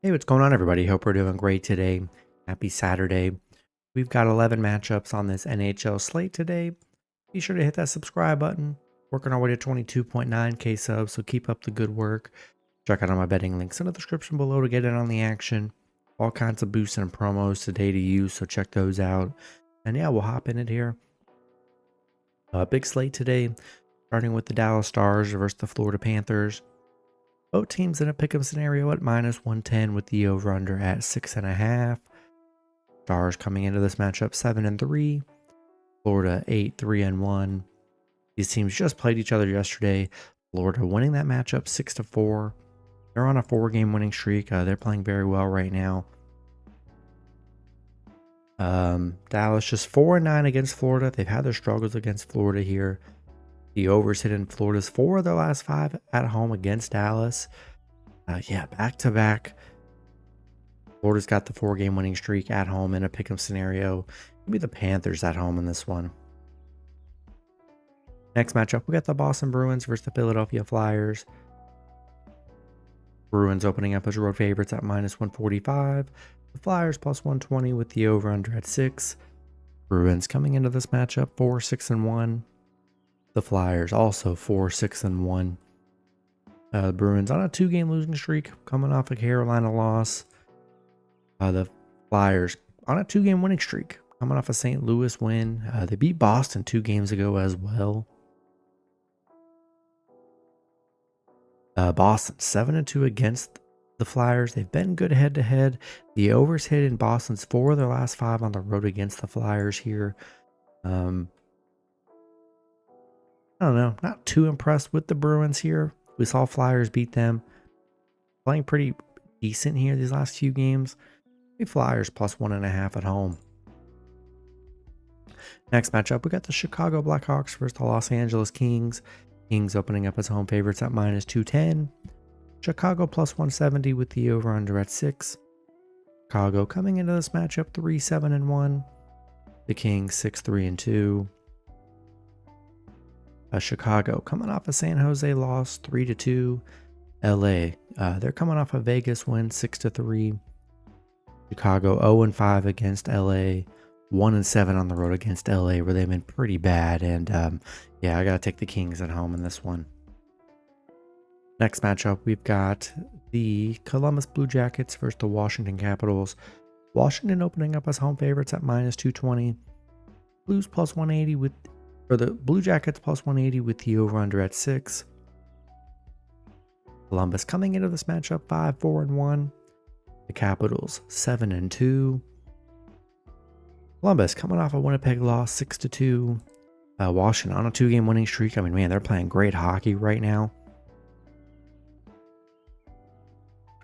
Hey, what's going on, everybody? Hope we're doing great today. Happy Saturday. We've got 11 matchups on this NHL slate today. Be sure to hit that subscribe button. Working our way to 22.9K subs, so keep up the good work. Check out all my betting links in the description below to get in on the action. All kinds of boosts and promos today to use, so check those out. And yeah, we'll hop in it here. Big slate today, starting with the Dallas Stars versus the Florida Panthers. Both teams in a pick'em scenario at -110 with the over-under at 6.5. Stars coming into this matchup 7-3. Florida 8-3-1. These teams just played each other yesterday. Florida winning that matchup 6-4. They're on a 4-game winning streak. They're playing very well right now. Dallas just 4-9 against Florida. They've had their struggles against Florida here. The overs hit in Florida's 4 of their last 5 at home against Dallas. Back to back. Florida's got the 4-game winning streak at home in a pick'em scenario. Maybe the Panthers at home in this one. Next matchup, we got the Boston Bruins versus the Philadelphia Flyers. Bruins opening up as road favorites at -145. The Flyers +120 with the over-under at 6. Bruins coming into this matchup 4-6-1. The Flyers also 4-6-1. The Bruins on a 2-game losing streak, coming off a Carolina loss. The Flyers on a 2-game winning streak, coming off a St. Louis win. They beat Boston 2 games ago as well. Boston 7-2 against the Flyers. They've been good head-to-head. The overs hit in Boston's 4 of their last 5 on the road against the Flyers here. I don't know, not too impressed with the Bruins here. We saw Flyers beat them. Playing pretty decent here these last few games. The Flyers +1.5 at home. Next matchup, we got the Chicago Blackhawks versus the Los Angeles Kings. Kings opening up as home favorites at -210. Chicago +170 with the over-under at 6. Chicago coming into this matchup 3-7-1. The Kings 6-3-2. Chicago coming off a San Jose loss 3-2. LA, they're coming off a Vegas win 6-3. Chicago 0-5 against LA, 1-7 on the road against LA, where they've been pretty bad. And I gotta take the Kings at home in this one. Next matchup, we've got the Columbus Blue Jackets versus the Washington Capitals. Washington opening up as home favorites at -220. Blues +180 for the Blue Jackets +180 with the over-under at 6. Columbus coming into this matchup 5-4-1. The Capitals 7-2. Columbus coming off a Winnipeg loss 6-2. Washington on a 2-game winning streak. I mean, man, they're playing great hockey right now.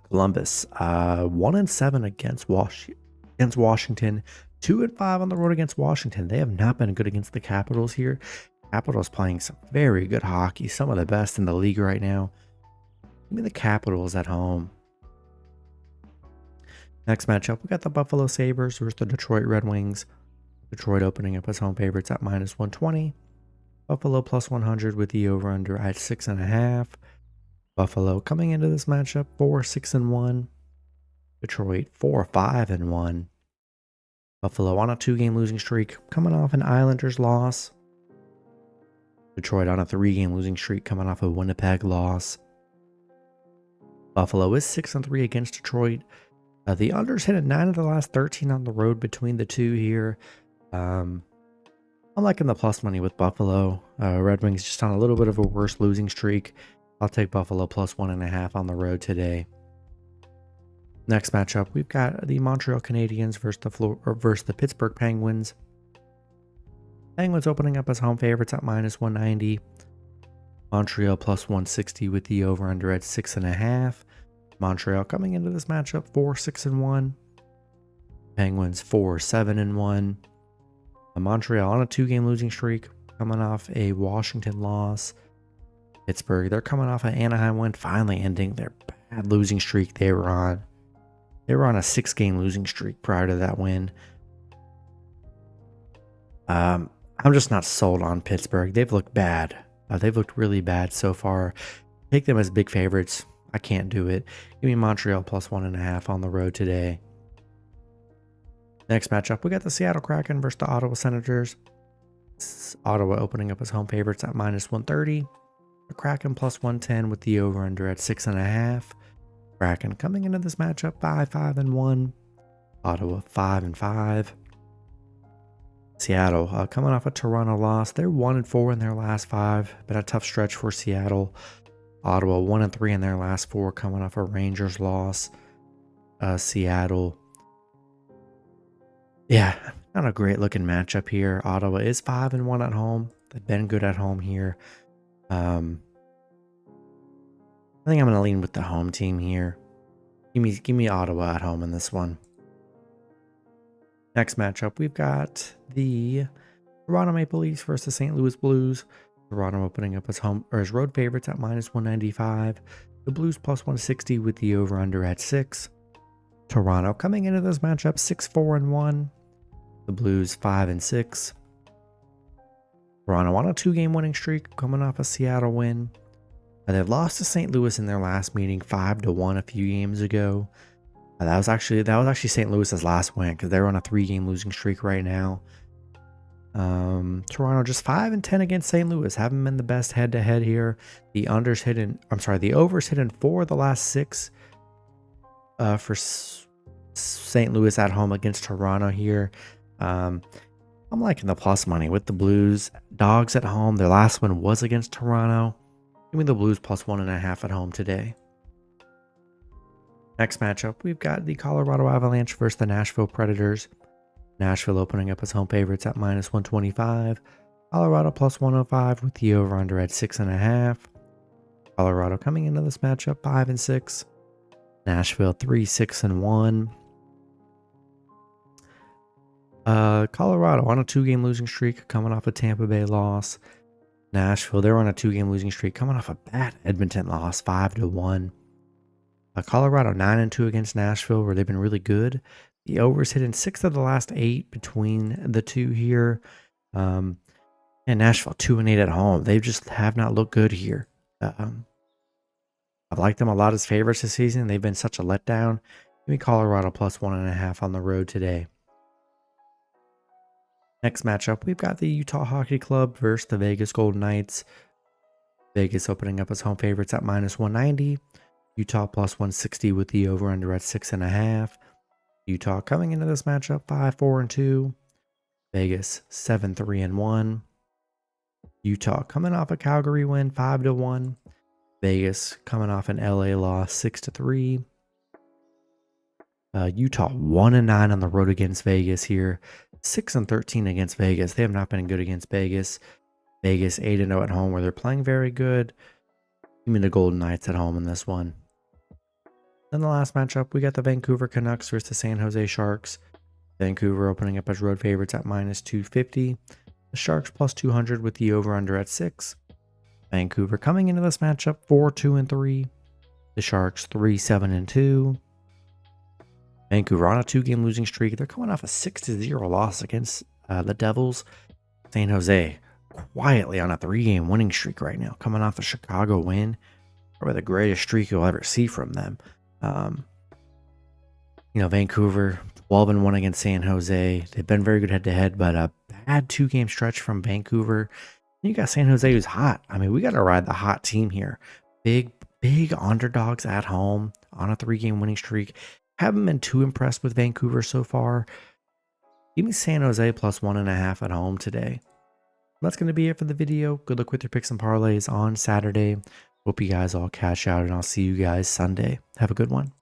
Columbus 1-7 against Washington. 2-5 on the road against Washington. They have not been good against the Capitals here. Capitals playing some very good hockey, some of the best in the league right now. Give me the Capitals at home. Next matchup, we got the Buffalo Sabres versus the Detroit Red Wings. Detroit opening up as home favorites at -120. Buffalo +100 with the over-under at 6.5. Buffalo coming into this matchup 4-6-1. Detroit 4-5-1. Buffalo on a 2-game losing streak, coming off an Islanders loss. Detroit on a 3-game losing streak, coming off a Winnipeg loss. Buffalo is 6-3 against Detroit. The unders hit at 9 of the last 13 on the road between the two here. I'm liking the plus money with Buffalo. Red Wings just on a little bit of a worse losing streak. I'll take Buffalo +1.5 on the road today. Next matchup, we've got the Montreal Canadiens versus the Pittsburgh Penguins. Penguins opening up as home favorites at -190. Montreal +160 with the over-under at 6.5. Montreal coming into this matchup 4-6-1. Penguins 4-7-1. Montreal on a 2-game losing streak, coming off a Washington loss. Pittsburgh, they're coming off an Anaheim win, finally ending their bad losing streak they were on. They were on a 6-game losing streak prior to that win. I'm just not sold on Pittsburgh. They've looked bad. They've looked really bad so far. Take them as big favorites. I can't do it. Give me Montreal plus 1.5 on the road today. Next matchup, we got the Seattle Kraken versus the Ottawa Senators. Ottawa opening up as home favorites at -130. The Kraken plus 110 with the over-under at 6.5. Kraken coming into this matchup by 5-1. Ottawa 5-5. Seattle coming off a Toronto loss. They're 1-4 in their last 5. Been a tough stretch for Seattle. Ottawa 1-3 in their last 4, coming off a Rangers loss. Seattle, yeah, not a great looking matchup here. Ottawa is 5-1 at home. They've been good at home here. I think I'm going to lean with the home team here. Give me Ottawa at home in this one. Next matchup, we've got the Toronto Maple Leafs versus the St. Louis Blues. Toronto opening up as home or as road favorites at -195. The Blues plus 160 with the over/under at 6. Toronto coming into this matchup 6-4-1. The Blues 5-6. Toronto on a 2-game winning streak, coming off a Seattle win. They've lost to St. Louis in their last meeting 5-1 a few games ago. That was actually St. Louis's last win because they're on a 3-game losing streak right now. Toronto just 5-10 against St. Louis. Haven't been the best head-to-head here. The overs hit in 4 of the last 6 for St. Louis at home against Toronto here. I'm liking the plus money with the Blues. Dogs at home. Their last one was against Toronto. Give me the Blues plus 1.5 at home today. Next matchup, we've got the Colorado Avalanche versus the Nashville Predators. Nashville opening up as home favorites at -125. Colorado plus 105 with the over/under at 6.5. Colorado coming into this matchup 5-6. Nashville 3-6-1. Colorado on a 2-game losing streak, coming off a Tampa Bay loss. Nashville, they're on a 2-game losing streak, coming off a bad Edmonton loss, 5-1. Colorado 9-2 against Nashville, where they've been really good. The overs hit in 6 of the last 8 between the two here. And Nashville 2-8 at home. They just have not looked good here. I've liked them a lot as favorites this season. They've been such a letdown. Give me Colorado plus 1.5 on the road today. Next matchup, we've got the Utah Hockey Club versus the Vegas Golden Knights. Vegas opening up as home favorites at -190. Utah plus 160 with the over/under at 6.5. Utah coming into this matchup 5-4-2. Vegas 7-3-1. Utah coming off a Calgary win 5-1. Vegas coming off an LA loss 6-3. Utah 1-9 on the road against Vegas here. 6-13 against Vegas. They have not been good against Vegas. Vegas 8-0 at home where they're playing very good. Give me the Golden Knights at home in this one. Then the last matchup, we got the Vancouver Canucks versus the San Jose Sharks. Vancouver opening up as road favorites at -250. The Sharks plus 200 with the over/under at 6. Vancouver coming into this matchup 4-2-3. The Sharks 3-7-2. Vancouver on a 2-game losing streak. They're coming off a 6-0 loss against the Devils. San Jose quietly on a 3-game winning streak right now, coming off a Chicago win. Probably the greatest streak you'll ever see from them. Vancouver 12-1 against San Jose. They've been very good head-to-head, but a bad 2-game stretch from Vancouver. You got San Jose who's hot. I mean, we got to ride the hot team here. Big underdogs at home on a 3-game winning streak. Haven't been too impressed with Vancouver so far. Give me San Jose plus 1.5 at home today. That's going to be it for the video. Good luck with your picks and parlays on Saturday. Hope you guys all cash out, and I'll see you guys Sunday. Have a good one.